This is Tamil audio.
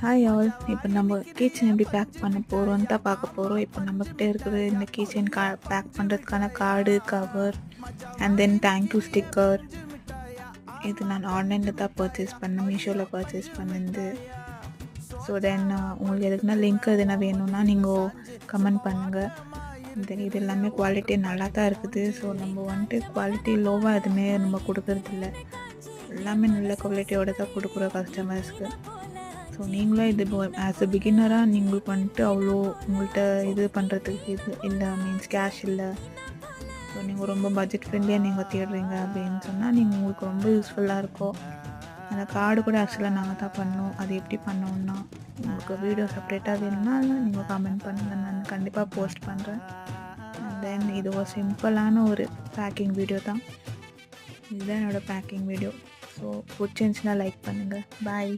Hi all. இப்போ நம்ம கீச்செயின் எப்படி பேக் பண்ண போகிறோன்னு தான் பார்க்க போகிறோம். இப்போ நம்மக்கிட்ட இருக்கிற இந்த கீச்செயின் பேக் பண்ணுறதுக்கான card, cover and then thank you sticker. இது நான் ஆன்லைனில் தான் பர்ச்சேஸ் பண்ணேன், மீஷோவில் பர்ச்சேஸ் பண்ணிருந்து. ஸோ தென் உங்களுக்கு எதுக்குன்னா லிங்க் எதுனா வேணும்னா நீங்கள் கமெண்ட் பண்ணுங்கள். இது எல்லாமே குவாலிட்டி நல்லா தான் இருக்குது. ஸோ நம்ம வந்துட்டு குவாலிட்டி லோவாக எதுவுமே நம்ம கொடுக்கறதில்ல, எல்லாமே நல்ல குவாலிட்டியோடு தான் கொடுக்குறோம் கஸ்டமர்ஸ்க்கு. ஸோ நீங்களும் இது ஆஸ் அ பிகினராக நீங்களுக்கு வந்துட்டு அவ்வளோ உங்கள்கிட்ட இது பண்ணுறதுக்கு இது இல்லை, மீன்ஸ் கேஷ் இல்லை, ஸோ நீங்கள் ரொம்ப பட்ஜெட் ஃப்ரெண்ட்லியாக நீங்கள் தேடுறீங்க அப்படின்னு சொன்னால் நீங்கள் உங்களுக்கு ரொம்ப யூஸ்ஃபுல்லாக இருக்கும். அந்த கார்டு கூட ஆக்சுவலாக நாங்கள் தான் பண்ணோம். அது எப்படி பண்ணோம்னா உங்களுக்கு வீடியோ செப்பரேட்டாக வேணும்னா நீங்கள் கமெண்ட் பண்ணுங்கள், நான் கண்டிப்பாக போஸ்ட் பண்ணுறேன். அண்ட் தென் இது ஒரு சிம்பிளான ஒரு பேக்கிங் வீடியோ தான். இதுதான் என்னோடய பேக்கிங் வீடியோ. ஸோ பிடிச்சிருந்துச்சுன்னா லைக் பண்ணுங்கள். பாய்.